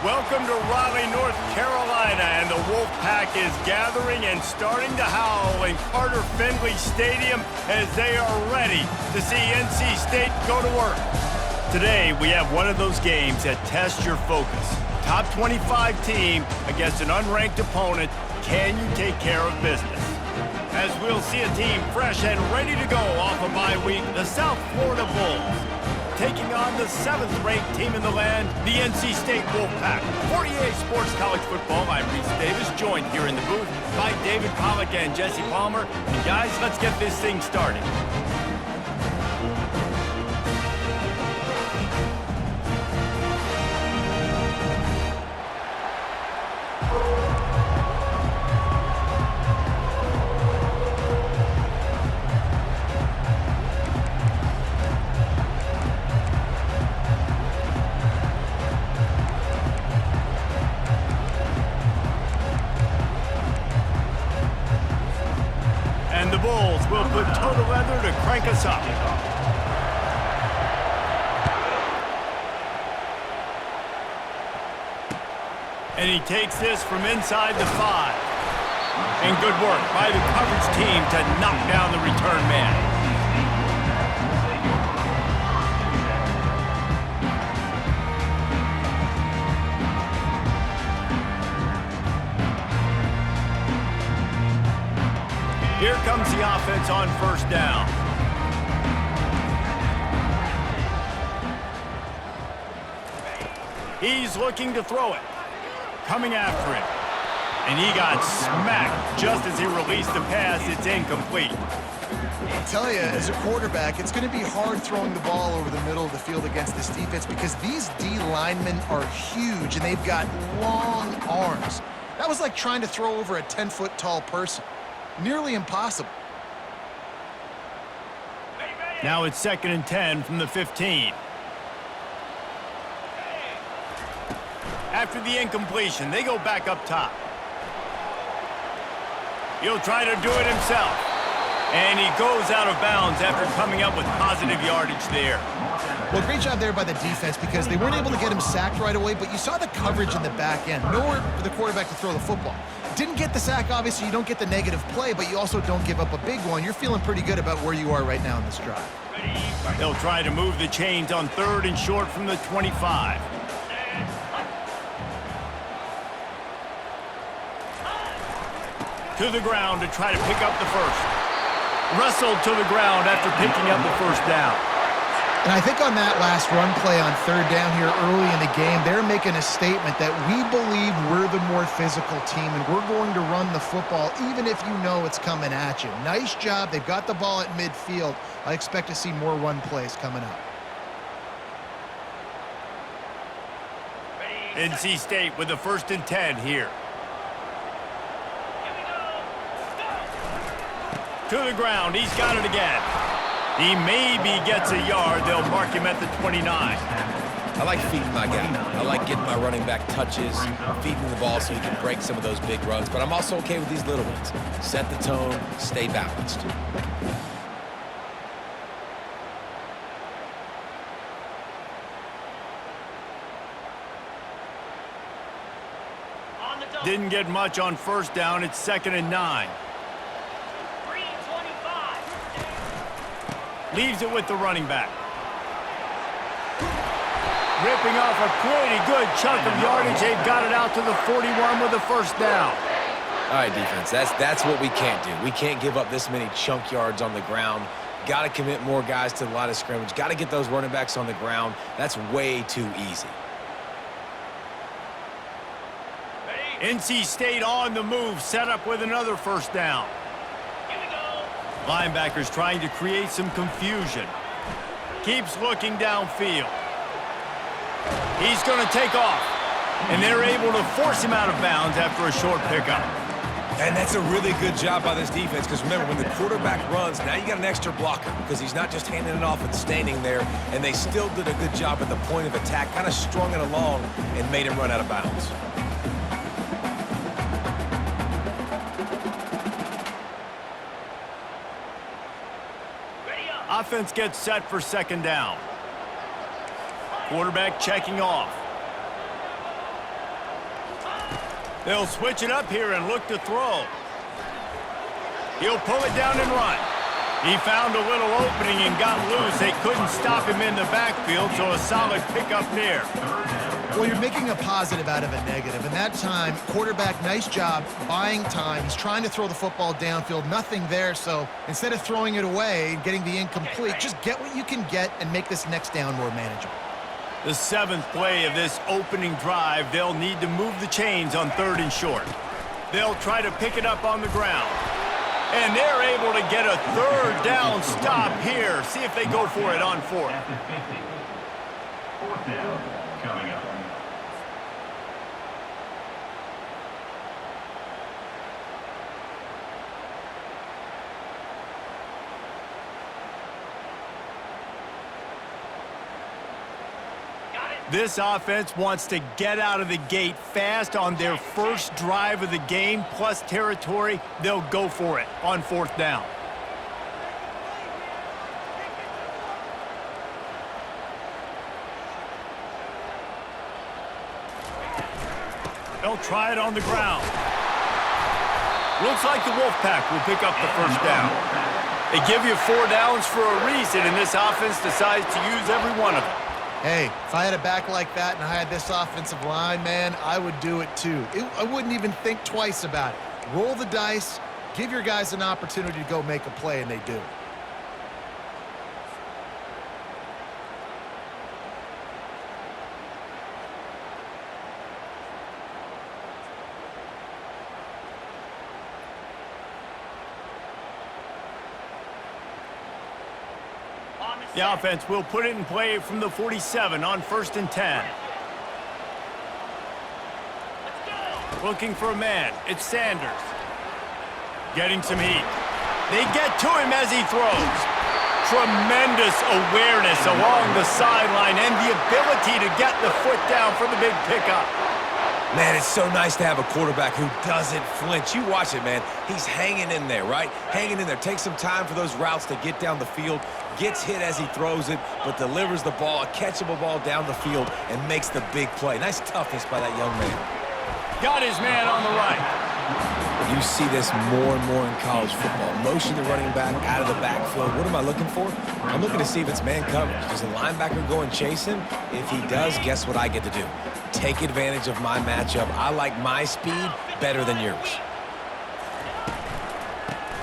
Welcome to Raleigh, North Carolina, and the Wolfpack is gathering and starting to howl in Carter Finley Stadium as they are ready to see NC State go to work. Today, we have one of those games that tests your focus. Top 25 team against an unranked opponent. Can you take care of business? As we'll see a team fresh and ready to go off a bye week, the South Florida Bulls taking on the 7th-ranked team in the land, the NC State Wolfpack. 48 Sports College Football, I'm Reese Davis, joined here in the booth by David Pollack and Jesse Palmer. And guys, let's get this thing started. And the Bulls will put toe to leather to crank us up. And he takes this from inside the 5. And good work by the coverage team to knock down the return man. Here comes the offense on first down. He's looking to throw it. Coming after it. And he got smacked just as he released the pass. It's incomplete. I tell you, as a quarterback, it's going to be hard throwing the ball over the middle of the field against this defense because these D linemen are huge and they've got long arms. That was like trying to throw over a 10-foot tall person. Nearly impossible. Now it's 2nd and 10 from the 15. After the incompletion, they go back up top. He'll try to do it himself. And he goes out of bounds after coming up with positive yardage there. Well, great job there by the defense because they weren't able to get him sacked right away, but you saw the coverage in the back end. Nowhere for the quarterback to throw the football. Didn't get the sack, obviously. You don't get the negative play, but you also don't give up a big one. You're feeling pretty good about where you are right now in this drive. They'll try to move the chains on 3rd and short from the 25. To the ground to try to pick up the first. Wrestled to the ground after picking up the first down. And I think on that last run play on 3rd down here early in the game, they're making a statement that we believe we're the more physical team and we're going to run the football even if you know it's coming at you. Nice job. They've got the ball at midfield. I expect to see more run plays coming up. NC State with the 1st and 10 here. To the ground. He's got it again. He maybe gets a yard. They'll mark him at the 29. I like feeding my guy. I like getting my running back touches, feeding the ball so he can break some of those big runs. But I'm also okay with these little ones. Set the tone, stay balanced. Didn't get much on 1st down. It's 2nd and 9. Leaves it with the running back. Ripping off a pretty good chunk of yardage. They've got it out to the 41 with the 1st down. All right, defense, that's what we can't do. We can't give up this many chunk yards on the ground. Got to commit more guys to the line of scrimmage. Got to get those running backs on the ground. That's way too easy. NC State on the move, set up with another 1st down. Linebackers trying to create some confusion. Keeps looking downfield. He's going to take off. And they're able to force him out of bounds after a short pickup. And that's a really good job by this defense because remember, when the quarterback runs, now you got an extra blocker because he's not just handing it off and standing there. And they still did a good job at the point of attack, kind of strung it along and made him run out of bounds. Offense gets set for 2nd down. Quarterback checking off. They'll switch it up here and look to throw. He'll pull it down and run. He found a little opening and got loose. They couldn't stop him in the backfield, so a solid pickup there. Well, you're making a positive out of a negative. And that time, quarterback, nice job buying time. He's trying to throw the football downfield. Nothing there, so instead of throwing it away and getting the incomplete, just get what you can get and make this next down more manageable. The 7th play of this opening drive, they'll need to move the chains on 3rd and short. They'll try to pick it up on the ground. And they're able to get a 3rd down stop here. See if they go for it on 4th. 4th down coming up. This offense wants to get out of the gate fast on their first drive of the game, plus territory. They'll go for it on 4th down. They'll try it on the ground. Looks like the Wolfpack will pick up the 1st down. They give you 4 downs for a reason, and this offense decides to use every one of them. Hey, if I had a back like that and I had this offensive line, man, I would do it too. I wouldn't even think twice about it. Roll the dice, give your guys an opportunity to go make a play, and they do. The offense will put it in play from the 47 on 1st and 10. Looking for a man. It's Sanders. Getting some heat. They get to him as he throws. Tremendous awareness along the sideline and the ability to get the foot down for the big pickup. Man, it's so nice to have a quarterback who doesn't flinch. You watch it, man. He's hanging in there, right? Hanging in there. Takes some time for those routes to get down the field. Gets hit as he throws it, but delivers the ball, a catchable ball down the field, and makes the big play. Nice toughness by that young man. Got his man on the right. You see this more and more in college football. Motion the running back out of the backfield. What am I looking for? I'm looking to see if it's man coverage. Does the linebacker go and chase him? If he does, guess what I get to do? Take advantage of my matchup. I like my speed better than yours.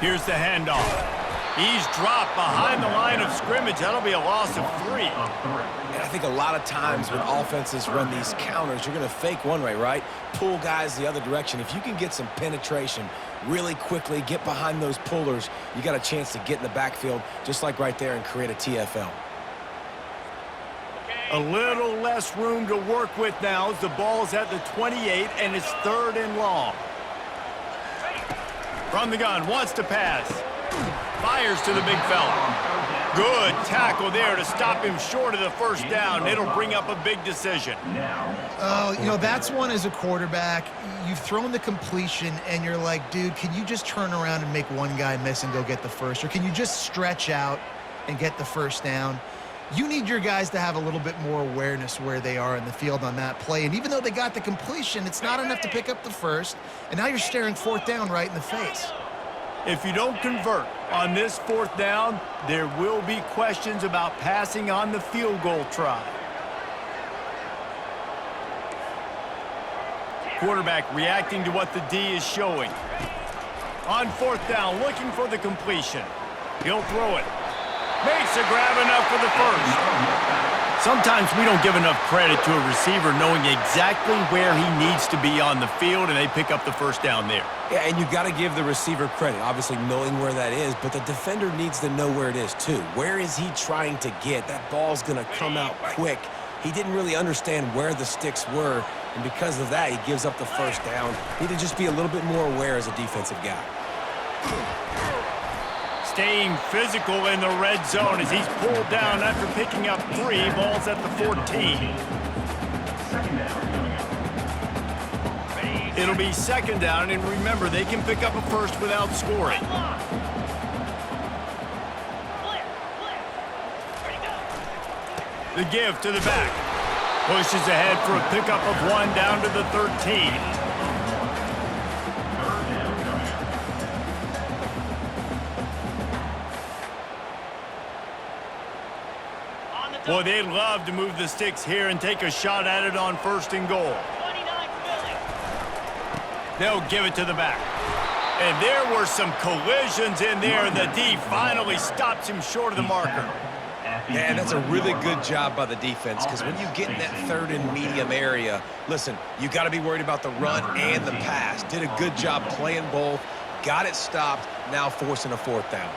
Here's the handoff. He's dropped behind the line of scrimmage. That'll be a loss of 3. And I think a lot of times when offenses run these counters, you're going to fake one way, right? Pull guys the other direction. If you can get some penetration really quickly, get behind those pullers, you got a chance to get in the backfield just like right there and create a TFL. A little less room to work with now as the ball's at the 28 and it's 3rd and long. From the gun, wants to pass. Fires to the big fella. Good tackle there to stop him short of the 1st down. It'll bring up a big decision. Oh, you know, that's one as a quarterback. You've thrown the completion, and you're like, dude, can you just turn around and make one guy miss and go get the 1st? Or can you just stretch out and get the 1st down? You need your guys to have a little bit more awareness where they are in the field on that play. And even though they got the completion, it's not enough to pick up the 1st. And now you're staring 4th down right in the face. If you don't convert on this 4th down, there will be questions about passing on the field goal try. Quarterback reacting to what the D is showing. On 4th down, looking for the completion. He'll throw it. Makes a grab enough for the 1st. Sometimes we don't give enough credit to a receiver knowing exactly where he needs to be on the field, and they pick up the 1st down there. Yeah, and you got to give the receiver credit, obviously knowing where that is, but the defender needs to know where it is too. Where is he trying to get? That ball's going to come out quick. He didn't really understand where the sticks were, and because of that, he gives up the 1st down. Need to just be a little bit more aware as a defensive guy. Staying physical in the red zone as he's pulled down after picking up 3 balls at the 14. It'll be 2nd down, and remember, they can pick up a 1st without scoring. The give to the back. Pushes ahead for a pickup of 1 down to the 13. Boy, they'd love to move the sticks here and take a shot at it on 1st and goal. They'll give it to the back. And there were some collisions in there, and the D finally stops him short of the marker. Yeah, that's a really good job by the defense, because when you get in that 3rd and medium area, listen, you got to be worried about the run and the pass. Did a good job playing both, got it stopped, now forcing a 4th down.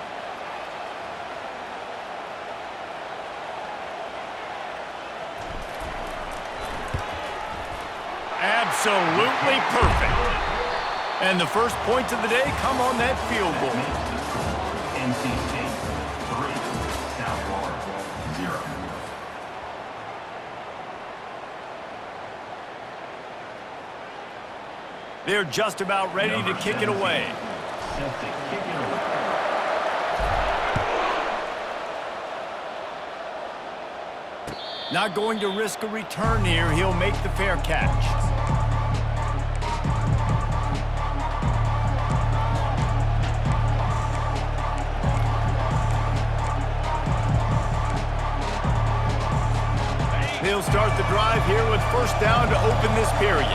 Absolutely perfect. And the first points of the day come on that field goal. NC State 3, South Florida 0. They're just about ready to kick it away. Set to kick it away. Not going to risk a return here. He'll make the fair catch. He'll start the drive here with 1st down to open this period.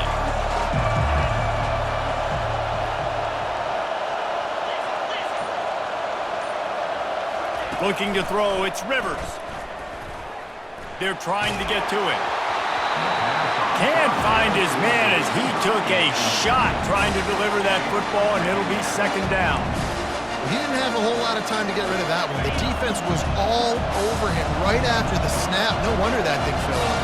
Looking to throw, it's Rivers. They're trying to get to it. Can't find his man as he took a shot trying to deliver that football, and it'll be 2nd down. He didn't have a whole lot of time to get rid of that one. The defense was all over him right after the snap. No wonder that thing fell out.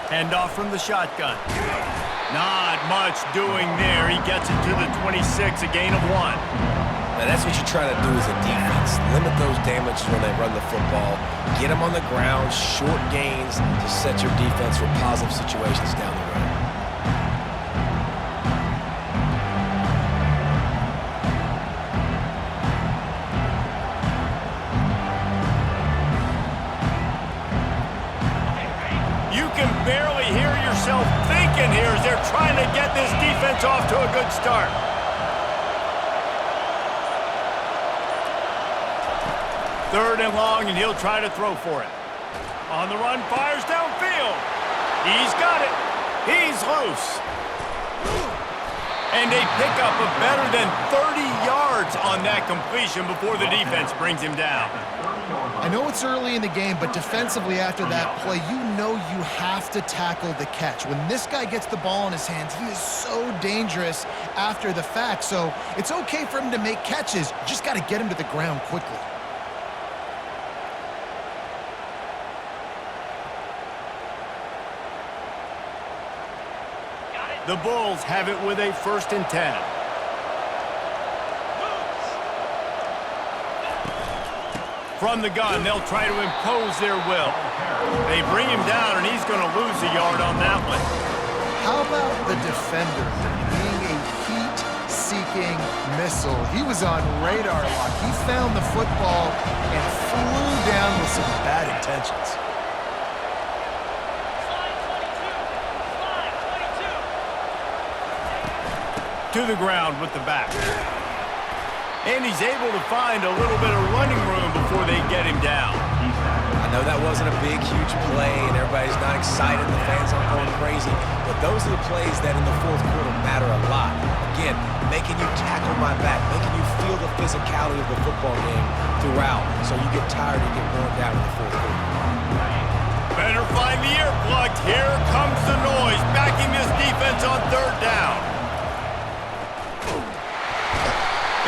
Handoff from the shotgun. Not much doing there. He gets it to the 26, a gain of 1. Now, that's what you try to do as a defense. Limit those damages when they run the football. Get them on the ground, short gains to set your defense for positive situations down the road. You can barely hear yourself thinking here as they're trying to get this defense off to a good start. Third and long, and he'll try to throw for it. On the run, fires downfield. He's got it. He's loose. And they pick up a better than 30 yards on that completion before the defense brings him down. I know it's early in the game, but defensively after that play, you know you have to tackle the catch. When this guy gets the ball in his hands, he is so dangerous after the fact. So it's okay for him to make catches. You just got to get him to the ground quickly. The Bulls have it with a 1st and 10. From the gun, they'll try to impose their will. They bring him down, and he's going to lose a yard on that one. How about the defender being a heat-seeking missile? He was on radar lock. He found the football and flew down with some bad intentions. To the ground with the back. And he's able to find a little bit of running room before they get him down. I know that wasn't a big, huge play, and everybody's not excited, the fans aren't going crazy, but those are the plays that in the 4th quarter matter a lot. Again, making you tackle my back, making you feel the physicality of the football game throughout, so you get tired and get worn down in the 4th quarter. Better find the earplugs. Here comes the noise, backing this defense on 3rd down.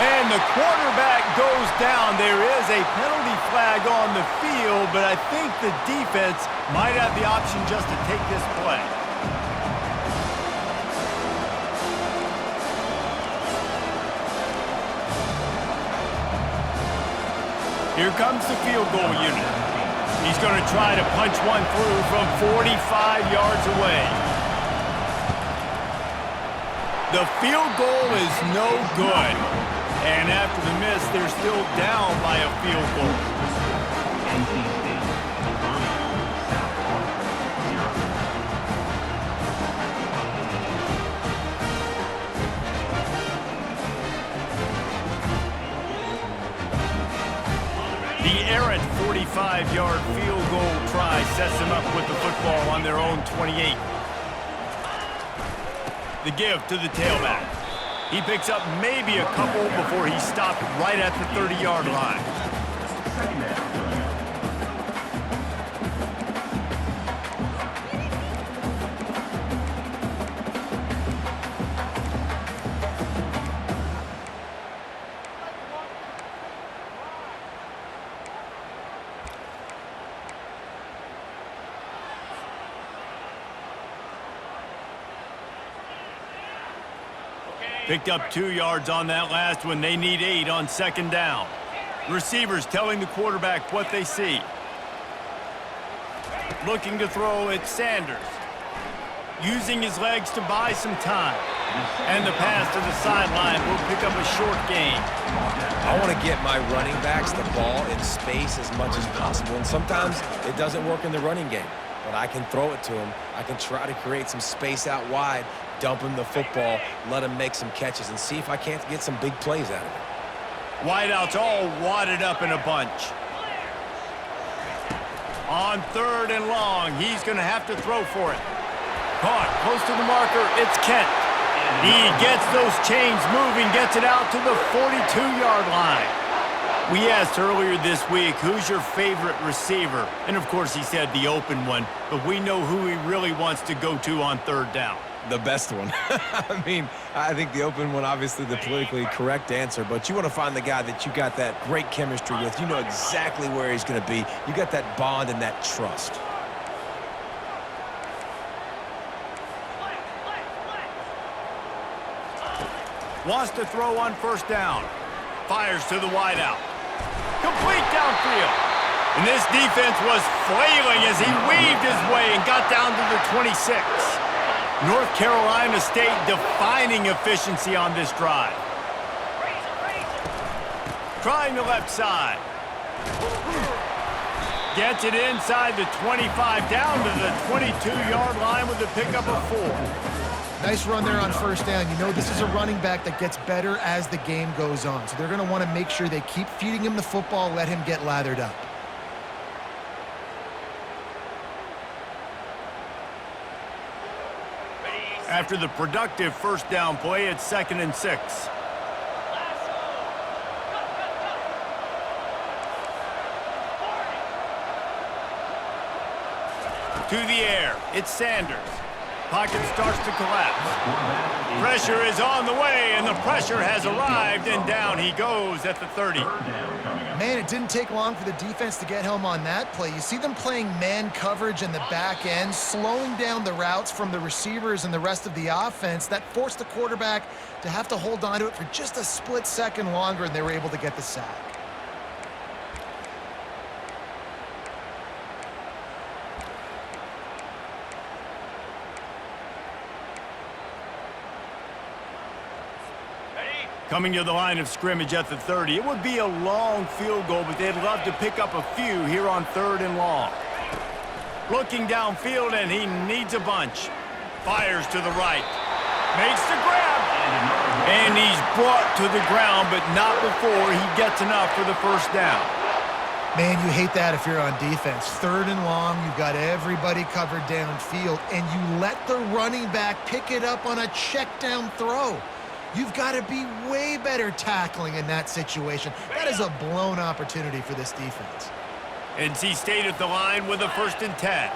And the quarterback goes down. There is a penalty flag on the field, but I think the defense might have the option just to take this play. Here comes the field goal unit. He's going to try to punch one through from 45 yards away. The field goal is no good. And after the miss, they're still down by a field goal. NC State 3, South Florida 0. 45-yard field goal try sets them up with the football on their own 28. The give to the tailback. He picks up maybe a couple before he stopped right at the 30-yard line. Second down. Picked up 2 yards on that last one. They need 8 on second down. Receivers telling the quarterback what they see. Looking to throw at Sanders. Using his legs to buy some time. And the pass to the sideline will pick up a short gain. I want to get my running backs the ball in space as much as possible. And sometimes it doesn't work in the running game. But I can throw it to him. I can try to create some space out wide, dump him the football, let him make some catches, and see if I can't get some big plays out of it. Wideouts all wadded up in a bunch. On third and long, he's going to have to throw for it. Caught close to the marker, it's Kent. He gets those chains moving, gets it out to the 42-yard line. We asked earlier this week, who's your favorite receiver? And of course he said the open one, but we know who he really wants to go to on third down. The best one. I mean, I think the open one, obviously the politically correct answer, but you want to find the guy that you got that great chemistry with. You know exactly where he's going to be. You got that bond and that trust. Wants to throw on first down. Fires to the wideout. Complete downfield. And this defense was flailing as he weaved his way and got down to the 26. North Carolina State defining efficiency on this drive. Trying the left side. Gets it inside the 25, down to the 22-yard line with a pickup of 4. Nice run there on first down. You know this is a running back that gets better as the game goes on. So they're going to want to make sure they keep feeding him the football, let him get lathered up. After the productive first down play, it's 2nd and 6. To the air, it's Sanders. Pocket starts to collapse. Pressure is on the way, and the pressure has arrived, and down he goes at the 30. Man, it didn't take long for the defense to get home on that play. You see them playing man coverage in the back end, slowing down the routes from the receivers and the rest of the offense. That forced the quarterback to have to hold on to it for just a split second longer, and they were able to get the sack. Coming to the line of scrimmage at the 30. It would be a long field goal, but they'd love to pick up a few here on 3rd and long. Looking downfield, and he needs a bunch. Fires to the right. Makes the grab. And he's brought to the ground, but not before he gets enough for the first down. Man, you hate that if you're on defense. 3rd and long, you've got everybody covered downfield, and you let the running back pick it up on a check down throw. You've got to be way better tackling in that situation. That is a blown opportunity for this defense. NC State at the line with a 1st and 10.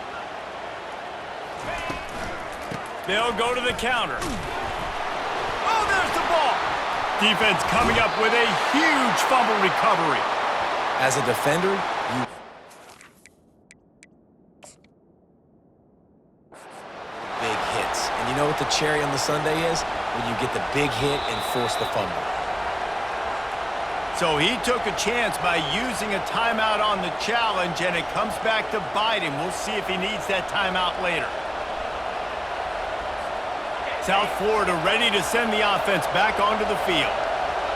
They'll go to the counter. Oh, there's the ball. Defense coming up with a huge fumble recovery. As a defender, you big hits. And you know what the cherry on the sundae is? When you get the big hit and force the fumble. So he took a chance by using a timeout on the challenge, and it comes back to bite him. We'll see if he needs that timeout later. South Florida ready to send the offense back onto the field.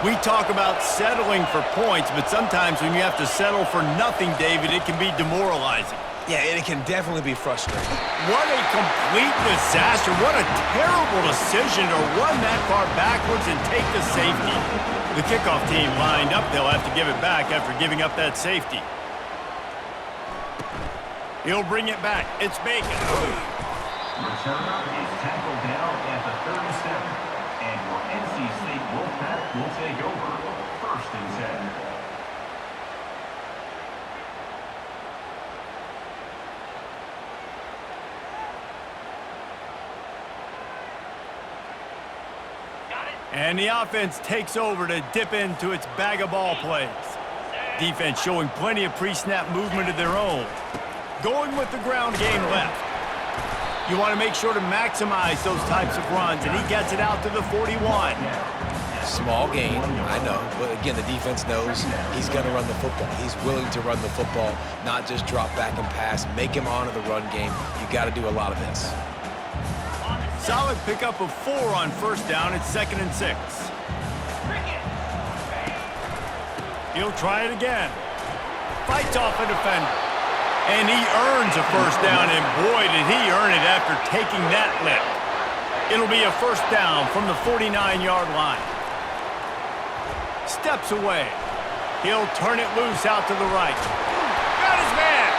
We talk about settling for points, but sometimes when you have to settle for nothing, David, it can be demoralizing. Yeah, and it can definitely be frustrating. What a complete disaster. What a terrible decision to run that far backwards and take the safety. The kickoff team lined up. They'll have to give it back after giving up that safety. He'll bring it back. It's Bacon. Returner is tackled down at the 37. And your NC State Wolfpack will take over 1st and 10. And the offense takes over to dip into its bag of ball plays. Defense showing plenty of pre-snap movement of their own. Going with the ground game left. You want to make sure to maximize those types of runs, and he gets it out to the 41. Small gain, I know, but again, the defense knows he's going to run the football. He's willing to run the football, not just drop back and pass, make him honor the run game. You got to do a lot of this. Solid pickup of 4 on 1st down. It's 2nd and 6. He'll try it again. Fights off a defender. And he earns a 1st down, and boy, did he earn it after taking that lick. It'll be a 1st down from the 49-yard line. Steps away. He'll turn it loose out to the right. Got his man.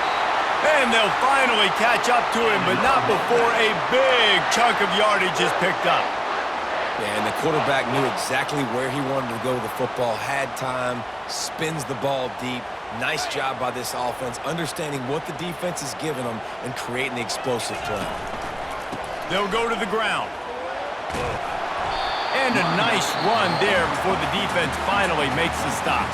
And they'll finally catch up to him, but not before a big chunk of yardage is picked up. Yeah, and the quarterback knew exactly where he wanted to go with the football, had time, spins the ball deep. Nice job by this offense, understanding what the defense is giving them and creating the explosive play. They'll go to the ground. And a nice run there before the defense finally makes the stop.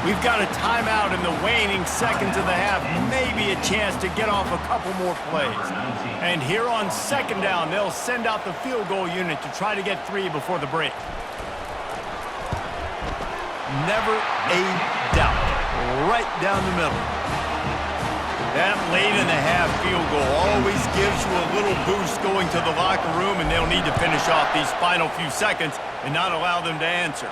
We've got a timeout in the waning seconds of the half, maybe a chance to get off a couple more plays. And here on 2nd down, they'll send out the field goal unit to try to get 3 before the break. Never a doubt. Right down the middle. That late in the half field goal always gives you a little boost going to the locker room, and they'll need to finish off these final few seconds and not allow them to answer.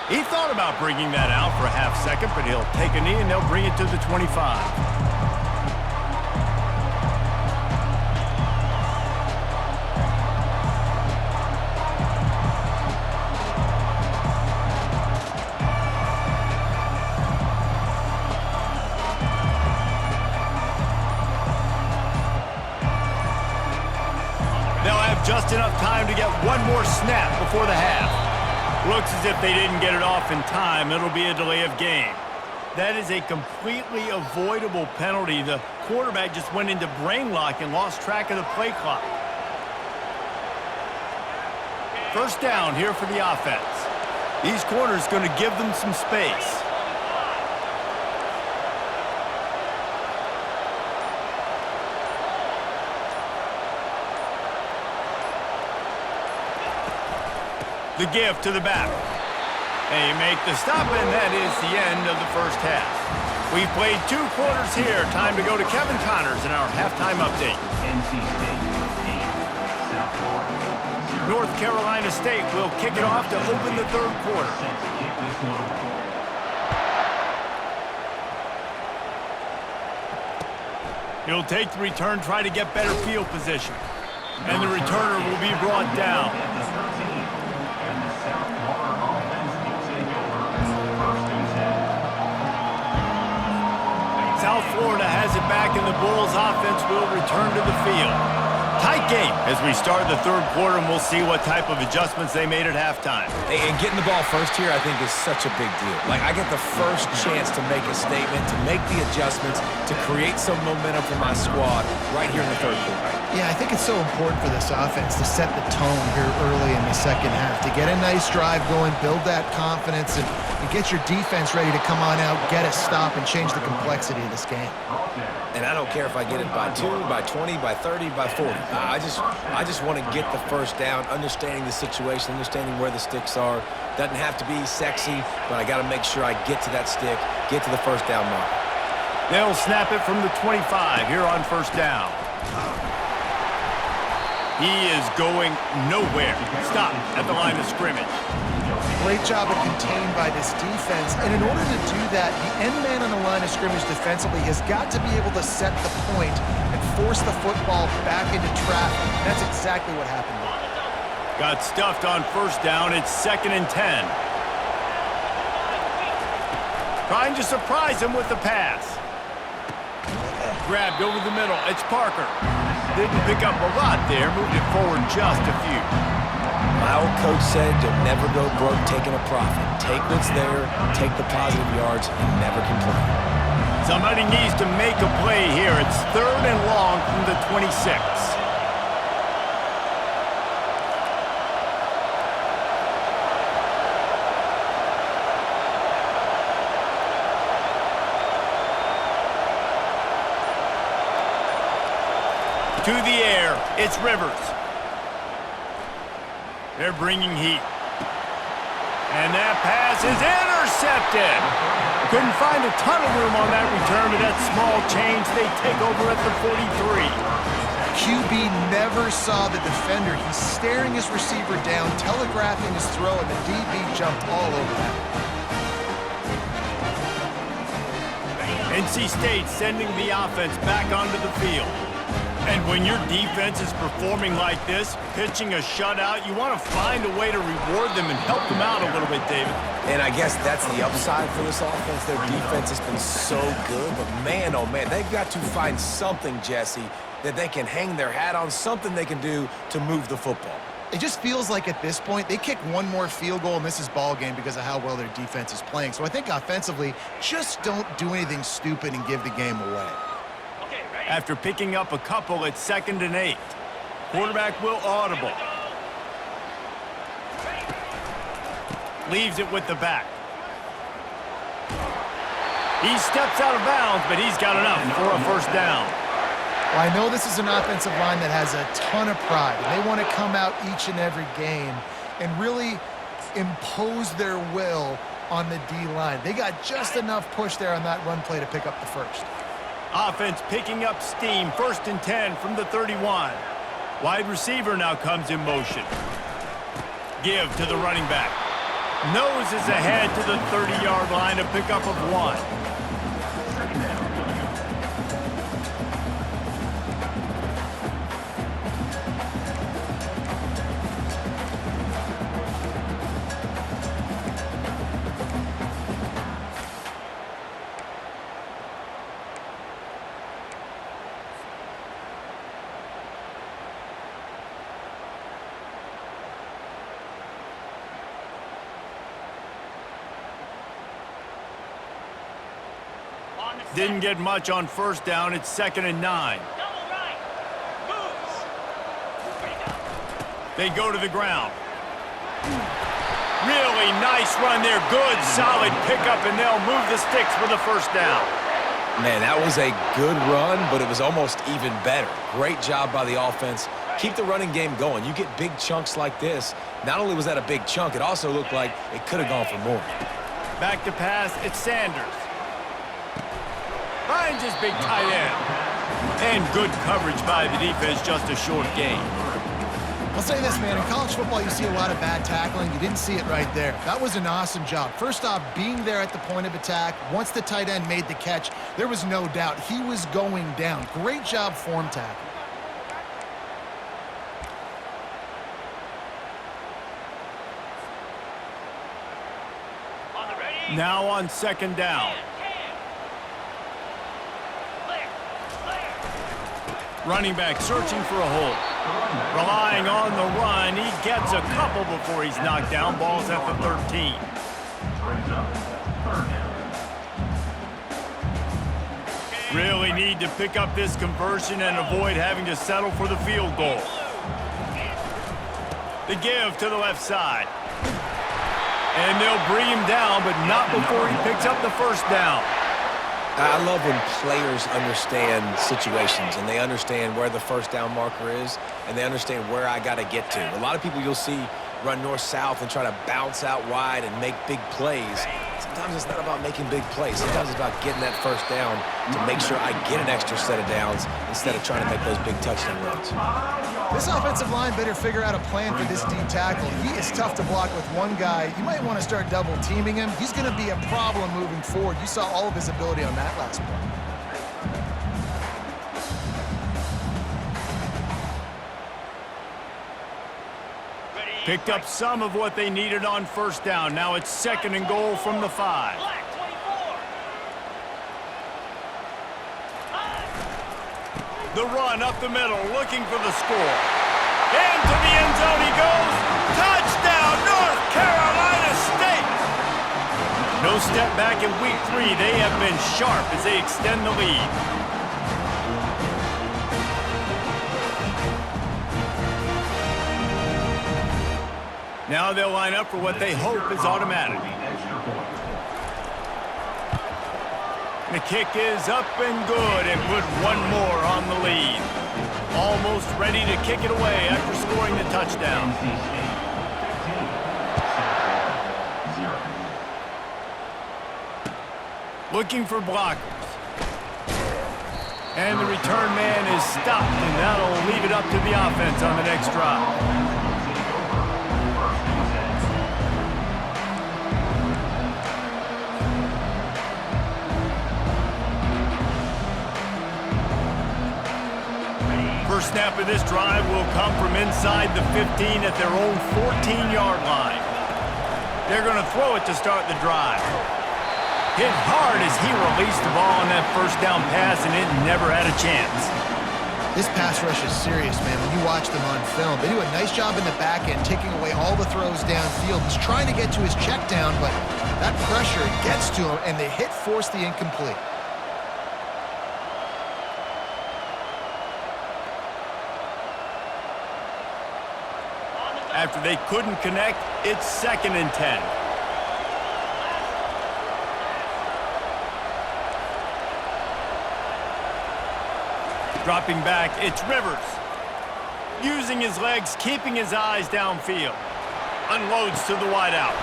He thought about bringing that out for a half second, but he'll take a knee and they'll bring it to the 25. They'll have just enough time to get one more snap before the half. Looks as if they didn't get it off in time. It'll be a delay of game. That is a completely avoidable penalty. The quarterback just went into brain lock and lost track of the play clock. 1st down here for the offense. These corners going to give them some space. The give to the back. They make the stop, and that is the end of the 1st half. We've played 2 quarters here. Time to go to Kevin Connors in our halftime update. NC State 8, South Florida 0. North Carolina State will kick it off to open the 3rd quarter. Set to kick this one off. He'll take the return, try to get better field position. And the returner will be brought down. At the 13. And the South Florida offense will take over 1st and 10. South Florida has it back, and the Bulls offense will return to the field. Tight game as we start the 3rd quarter, and we'll see what type of adjustments they made at halftime. Hey, and getting the ball first here, I think, is such a big deal. Like, I get the first chance to make a statement, to make the adjustments, to create some momentum for my squad right here in the 3rd quarter. Yeah, I think it's so important for this offense to set the tone here early in the 2nd half, to get a nice drive going, build that confidence, and get your defense ready to come on out, get a stop, and change the complexity of this game. And I don't care if I get it by 2, by 20, by 30, by 40. I just want to get the 1st down, understanding the situation, understanding where the sticks are. Doesn't have to be sexy, but I got to make sure I get to that stick, get to the 1st down mark. They'll snap it from the 25 here on 1st down. He is going nowhere. Stop at the line of scrimmage. Great job of contained by this defense. And in order to do that, the end man on the line of scrimmage defensively has got to be able to set the point and force the football back into traffic. That's exactly what happened there. Got stuffed on 1st down. It's 2nd and 10. Trying to surprise him with the pass. grabbed over the middle. It's Parker. Didn't pick up a lot there. Moved it forward just a few. My old coach said you'll never go broke taking a profit. Take what's there, take the positive yards, and never complain. Somebody needs to make a play here. It's 3rd and long from the 26. To the air, it's Rivers. They're bringing heat. And that pass is intercepted. Couldn't find a ton of room on that return to that small change. They take over at the 43. QB never saw the defender. He's staring his receiver down, telegraphing his throw, and the DB jumped all over that. NC State sending the offense back onto the field. And when your defense is performing like this, pitching a shutout, you want to find a way to reward them and help them out a little bit, David. And I guess that's the upside for this offense. Their defense has been so good, but man, oh man, they've got to find something, Jesse, that they can hang their hat on, something they can do to move the football. It just feels like at this point, they kick one more field goal and this is ball game because of how well their defense is playing. So I think offensively, just don't do anything stupid and give the game away. After picking up a couple, it's 2nd and 8. Quarterback will audible. Leaves it with the back. He steps out of bounds, but he's got enough for a first down. Well, I know this is an offensive line that has a ton of pride, and they want to come out each and every game and really impose their will on the D-line. They got just enough push there on that run play to pick up the first. Offense picking up steam. 1st and 10 from the 31. Wide receiver now comes in motion. Give to the running back. Noses ahead to the 30-yard line, a pickup of 1. Didn't get much on first down. It's 2nd and 9. They go to the ground. Really nice run there. Good, solid pickup, and they'll move the sticks for the first down. Man, that was a good run, but it was almost even better. Great job by the offense. Keep the running game going. You get big chunks like this. Not only was that a big chunk, it also looked like it could have gone for more. Back to pass, it's Sanders. Finds his big tight end. And good coverage by the defense, just a short gain. I'll say this, man. In college football, you see a lot of bad tackling. You didn't see it right there. That was an awesome job. First off, being there at the point of attack. Once the tight end made the catch, there was no doubt he was going down. Great job form tackle. Now on 2nd down. Running back searching for a hole. Relying on the run. He gets a couple before he's knocked down. Ball's at the 13. Really need to pick up this conversion and avoid having to settle for the field goal. The give to the left side. And they'll bring him down, but not before he picks up the first down. I love when players understand situations and they understand where the first down marker is and they understand where I got to get to. A lot of people you'll see run north-south and try to bounce out wide and make big plays. Sometimes it's not about making big plays. Sometimes it's about getting that first down to make sure I get an extra set of downs instead of trying to make those big touchdown runs. This offensive line better figure out a plan for this D tackle. He is tough to block with one guy. You might want to start double teaming him. He's going to be a problem moving forward. You saw all of his ability on that last play. Picked up some of what they needed on first down. Now it's 2nd and goal from the 5. The run up the middle, looking for the score. Into the end zone he goes. Touchdown, North Carolina State! No step back in week 3. They have been sharp as they extend the lead. Now they'll line up for what they hope is automatic. The kick is up and good and put one more on the lead. Almost ready to kick it away after scoring the touchdown. Looking for blockers. And the return man is stopped, and that'll leave it up to the offense on the next drive. First snap of this drive will come from inside the 15 at their own 14-yard line. They're going to throw it to start the drive. Hit hard as he released the ball on that first down pass, and it never had a chance. This pass rush is serious, man. When you watch them on film, they do a nice job in the back end, taking away all the throws downfield. He's trying to get to his check down, but that pressure gets to him, and the hit forced the incomplete. After they couldn't connect, it's 2nd and 10. Dropping back, it's Rivers. Using his legs, keeping his eyes downfield. Unloads to the wideout.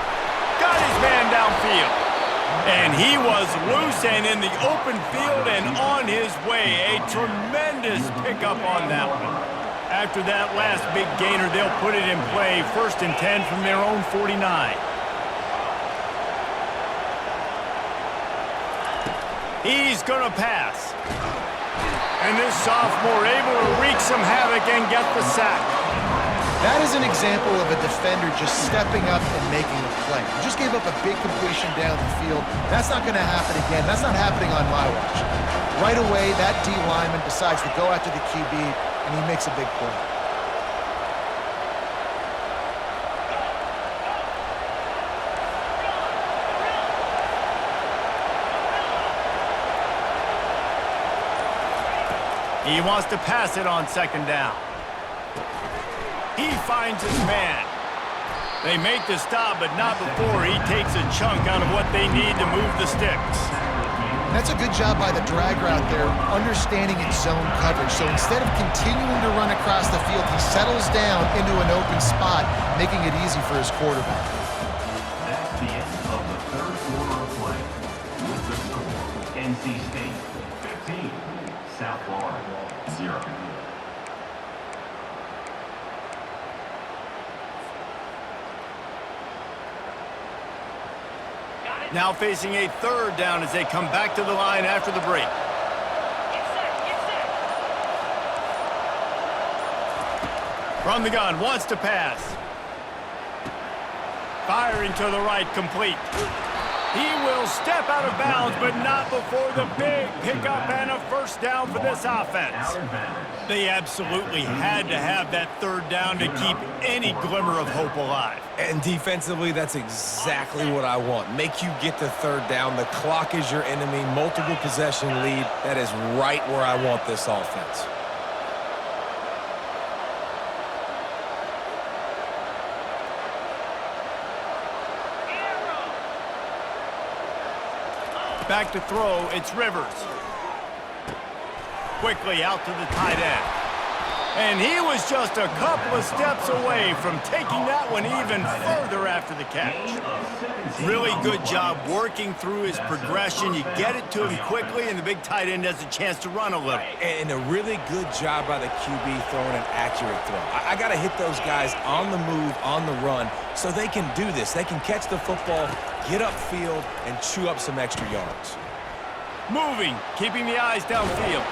Got his man downfield. And he was loose and in the open field and on his way. A tremendous pickup on that one. After that last big gainer, they'll put it in play. 1st and 10 from their own 49. He's going to pass. And this sophomore able to wreak some havoc and get the sack. That is an example of a defender just stepping up and making a play. He just gave up a big completion down the field. That's not going to happen again. That's not happening on my watch. Right away, that D lineman decides to go after the QB, and he makes a big play. He wants to pass it on 2nd down. He finds his man. They make the stop, but not before he takes a chunk out of what they need to move the sticks. That's a good job by the drag route there, understanding its zone coverage. So instead of continuing to run across the field, he settles down into an open spot, making it easy for his quarterback. That's the end of the 3rd quarter of play. With the score, NC State 15, South Florida 0. Now facing a 3rd down as they come back to the line after the break. From the gun, wants to pass. Firing to the right, complete. He will step out of bounds, but not before the big pickup and a 1st down for this offense. They absolutely had to have that 3rd down to keep any glimmer of hope alive. And defensively, that's exactly what I want. Make you get to 3rd down. The clock is your enemy. Multiple possession lead. That is right where I want this offense. Back to throw, it's Rivers. Quickly out to the tight end. And he was just a couple of steps away from taking that one even further after the catch. Really good job working through his progression. You get it to him quickly, and the big tight end has a chance to run a little. And a really good job by the QB throwing an accurate throw. I got to hit those guys on the move, on the run, so they can do this. They can catch the football, get upfield, and chew up some extra yards. Moving, keeping the eyes downfield.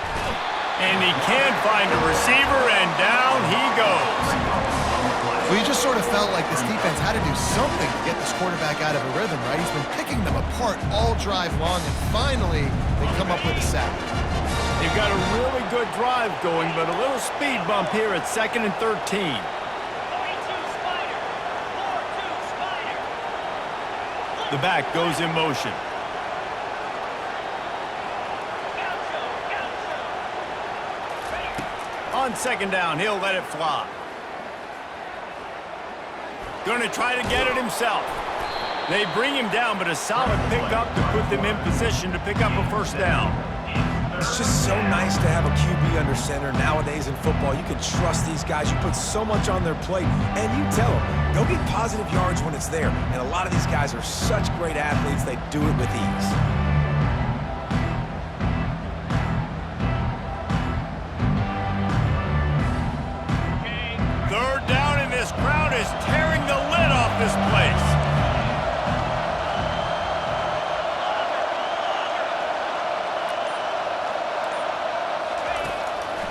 And he can't find a receiver, and down he goes. Well, you just sort of felt like this defense had to do something to get this quarterback out of a rhythm, right? He's been picking them apart all drive long, and finally they come up with a sack. They've They've got a really good drive going, but a little speed bump here at 2nd and 13. The back goes in motion. On 2nd down, he'll let it fly. Going to try to get it himself. They bring him down, but a solid pickup to put them in position to pick up a 1st down. It's just so nice to have a QB under center. Nowadays in football, you can trust these guys. You put so much on their plate, and you tell them, go get positive yards when it's there. And a lot of these guys are such great athletes, they do it with ease. Third down, and this crowd is tearing the lid off this place.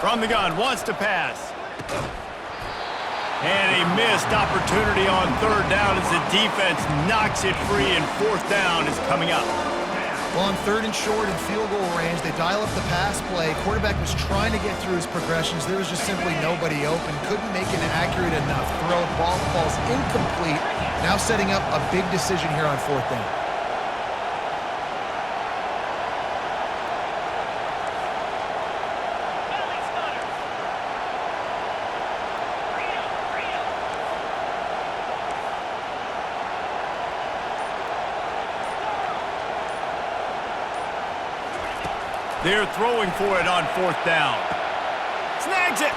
From the gun, wants to pass. And a missed opportunity on 3rd down as the defense knocks it free, and 4th down is coming up. Well, on 3rd and short and field goal range, they dial up the pass play. Quarterback was trying to get through his progressions. There was just simply nobody open. Couldn't make an accurate enough throw. Ball falls incomplete. Now setting up a big decision here on 4th down. They're throwing for it on 4th down. Snags it,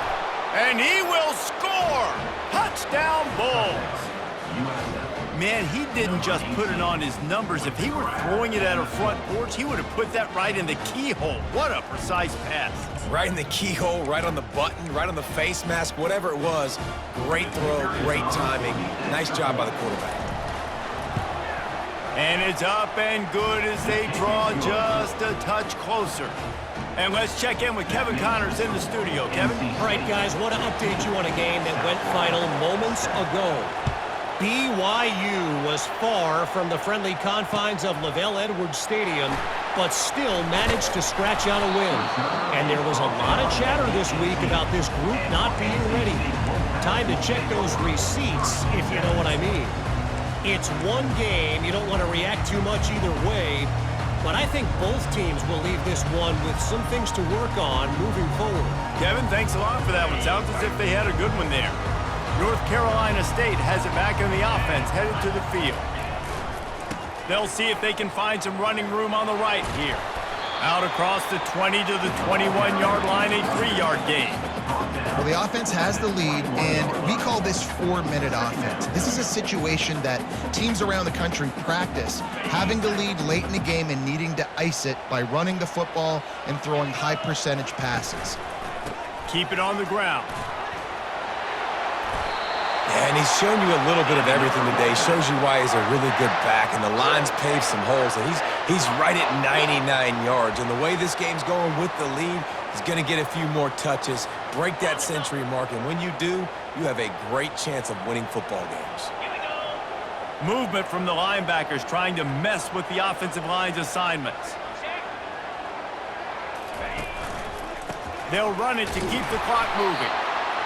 and he will score! Touchdown, Bulls! Man, he didn't just put it on his numbers. If he were throwing it at a front porch, he would have put that right in the keyhole. What a precise pass. Right in the keyhole, right on the button, right on the face mask, whatever it was. Great throw, great timing. Nice job by the quarterback. And it's up and good as they draw just a touch closer. And let's check in with Kevin Connors in the studio. Kevin? All right, guys, want to update you on a game that went final moments ago. BYU was far from the friendly confines of LaVell Edwards Stadium, but still managed to scratch out a win. And there was a lot of chatter this week about this group not being ready. Time to check those receipts, if you know what I mean. It's one game. You don't want to react too much either way, but I think both teams will leave this one with some things to work on moving forward. Kevin, thanks a lot for that one. Sounds as if they had a good one there. North Carolina State has it back in the offense, headed to the field. They'll see if they can find some running room on the right here. Out across the 20 to the 21-yard line, a 3-yard gain. Well, the offense has the lead, and we call this 4-minute offense. This is a situation that teams around the country practice, having the lead late in the game and needing to ice it by running the football and throwing high-percentage passes. Keep it on the ground. Yeah, and he's shown you a little bit of everything today. Shows you why he's a really good back, and the line's paved some holes, and he's right at 99 yards. And the way this game's going with the lead, he's going to get a few more touches, break that century mark, and when you do, you have a great chance of winning football games. Movement from the linebackers trying to mess with the offensive line's assignments. They'll run it to keep the clock moving.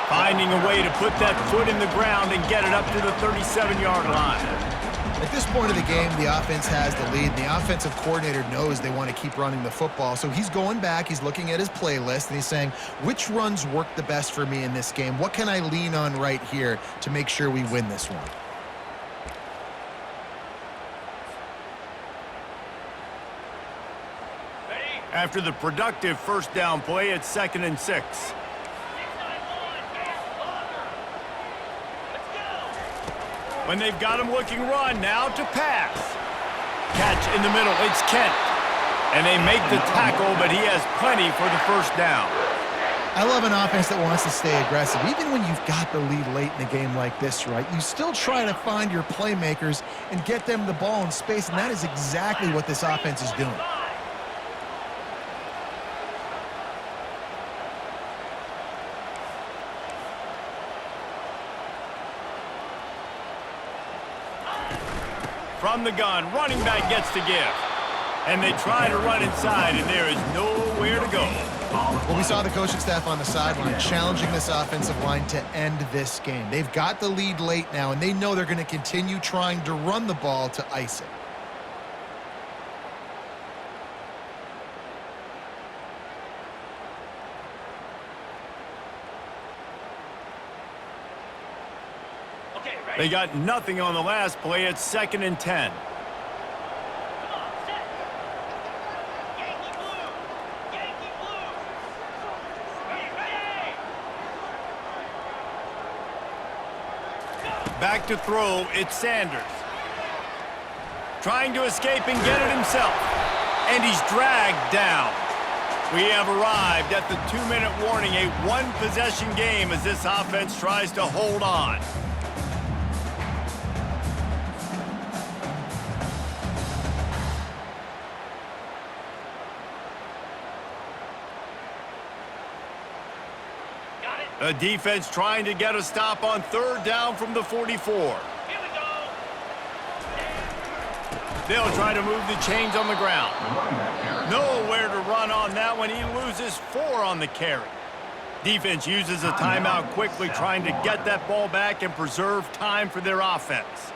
Finding a way to put that foot in the ground and get it up to the 37-yard line. At this point of the game, the offense has the lead. The offensive coordinator knows they want to keep running the football. So he's going back, he's looking at his playlist, and he's saying, which runs work the best for me in this game? What can I lean on right here to make sure we win this one? After the productive 1st down play, it's 2nd and 6. When they've got him looking run, now to pass. Catch in the middle, it's Kent. And they make the tackle, but he has plenty for the 1st down. I love an offense that wants to stay aggressive. Even when you've got the lead late in a game like this, right, you still try to find your playmakers and get them the ball in space, and that is exactly what this offense is doing. From the gun, running back gets to give. and they try to run inside, and there is nowhere to go. Well, we saw the coaching staff on the sideline challenging this offensive line to end this game. They've got the lead late now, and they know they're going to continue trying to run the ball to ice it. They got nothing on the last play. It's 2nd and 10. Back to throw, it's Sanders. Trying to escape and get it himself. And he's dragged down. We have arrived at the 2-minute warning, a one-possession game as this offense tries to hold on. The defense trying to get a stop on 3rd down from the 44. Here we go. They'll try to move the chains on the ground. Nowhere to run on that one. He loses 4 on the carry. Defense uses a timeout quickly, trying to get that ball back and preserve time for their offense.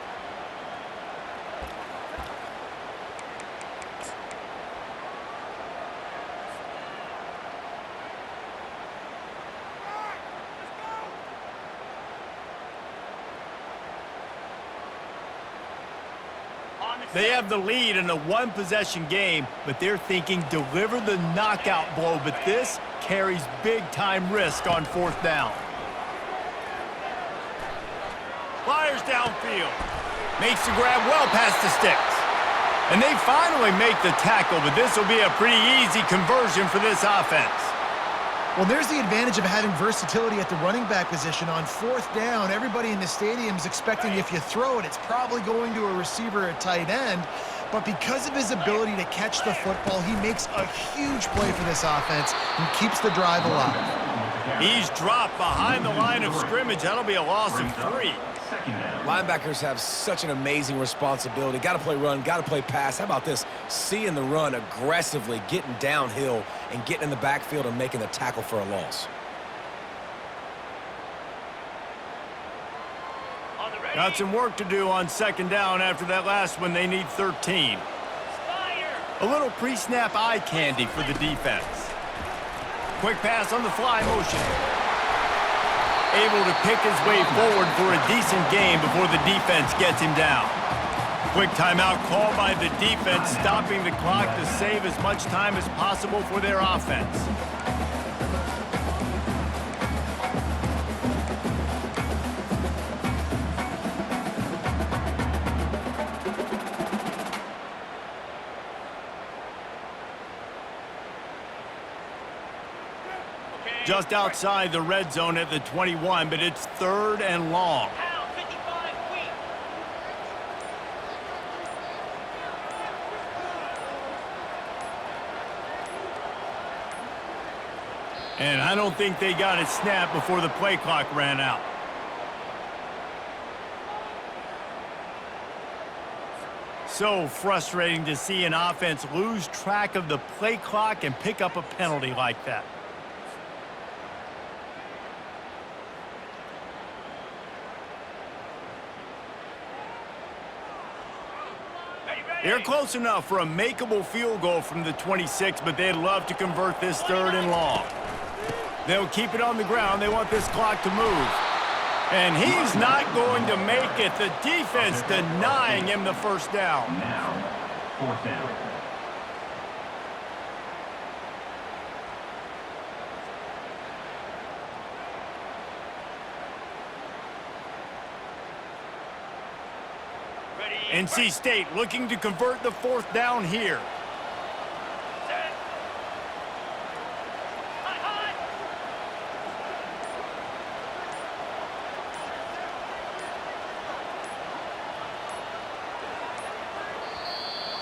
They have the lead in a one-possession game, but they're thinking deliver the knockout blow, but this carries big-time risk on 4th down. Fires downfield. Makes the grab well past the sticks. And they finally make the tackle, but this will be a pretty easy conversion for this offense. Well, there's the advantage of having versatility at the running back position. On 4th down, everybody in the stadium is expecting if you throw it, it's probably going to a receiver at tight end. But because of his ability to catch the football, he makes a huge play for this offense and keeps the drive alive. He's dropped behind the line of scrimmage. That'll be a loss of 3. Linebackers have such an amazing responsibility. Got to play run, got to play pass. How about this? Seeing the run aggressively, getting downhill, and getting in the backfield and making the tackle for a loss. Got some work to do on 2nd down after that last one. They need 13. A little pre-snap eye candy for the defense. Quick pass on the fly motion. Able to pick his way forward for a decent game before the defense gets him down. Quick timeout called by the defense, stopping the clock to save as much time as possible for their offense. Just outside the red zone at the 21, but it's 3rd and long. And I don't think they got it snapped before the play clock ran out. So frustrating to see an offense lose track of the play clock and pick up a penalty like that. They're close enough for a makeable field goal from the 26, but they'd love to convert this 3rd and long. They'll keep it on the ground. They want this clock to move. And he's not going to make it. The defense denying him the 1st down. Now, 4th down. NC State looking to convert the 4th down here.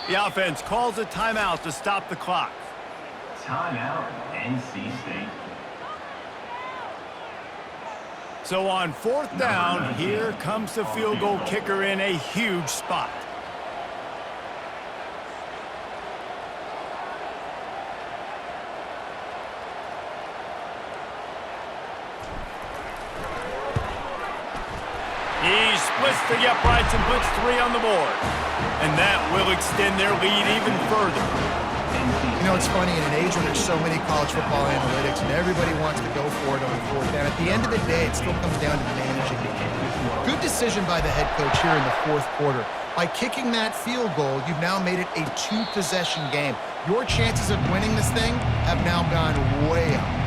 The offense calls a timeout to stop the clock. Timeout, NC State. So on 4th down, here comes the field goal kicker in a huge spot. just to get Bryson puts 3 on the board. And that will extend their lead even further. You know, it's funny, in an age when there's so many college football analytics and everybody wants to go for it on 4th down, at the end of the day, it still comes down to managing the game. Good decision by the head coach here in the 4th quarter. By kicking that field goal, you've now made it a 2-possession game. Your chances of winning this thing have now gone way up.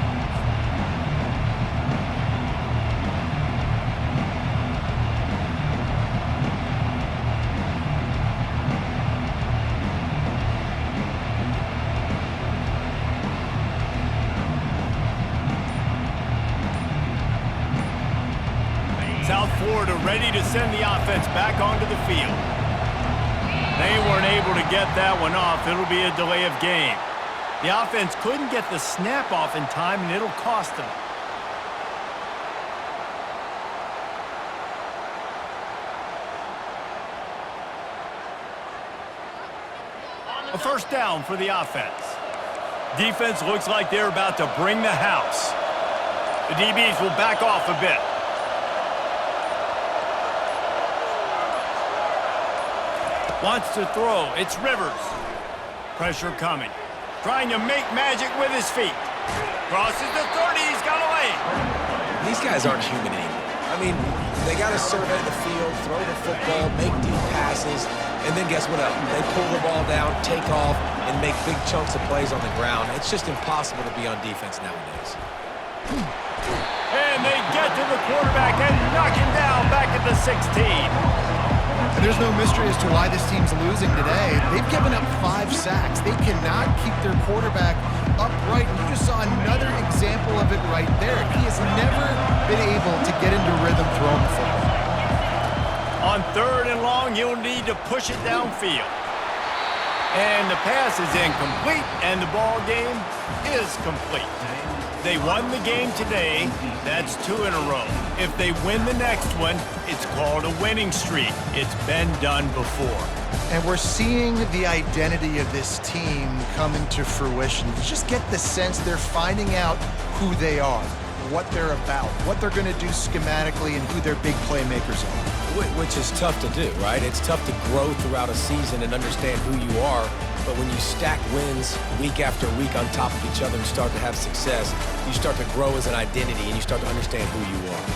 South Florida ready to send the offense back onto the field. They weren't able to get that one off. It'll be a delay of game. The offense couldn't get the snap off in time, and it'll cost them. A first down for the offense. Defense looks like they're about to bring the house. The DBs will back off a bit. Wants to throw. It's Rivers. Pressure coming. Trying to make magic with his feet. Crosses the 30. He's got away. These guys aren't human anymore. I mean, they got to survey the field, throw the football, make deep passes, and then guess what else? They pull the ball down, take off, and make big chunks of plays on the ground. It's just impossible to be on defense nowadays. And they get to the quarterback and knock him down back at the 16. And there's no mystery as to why this team's losing today. They've given up 5 sacks. They cannot keep their quarterback upright. And you just saw another example of it right there. He has never been able to get into rhythm throwing the football. On 3rd and long, you'll need to push it downfield. And the pass is incomplete, and the ball game is complete. They won the game today. That's 2 in a row. If they win the next one, it's called a winning streak. It's been done before. And we're seeing the identity of this team come into fruition. You just get the sense they're finding out who they are, what they're about, what they're going to do schematically, and who their big playmakers are. Which is tough to do, right? It's tough to grow throughout a season and understand who you are. But when you stack wins week after week on top of each other and start to have success, you start to grow as an identity and you start to understand who you are.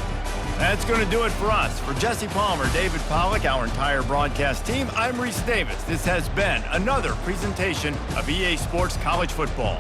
That's going to do it for us. For Jesse Palmer, David Pollack, our entire broadcast team, I'm Reese Davis. This has been another presentation of EA Sports College Football.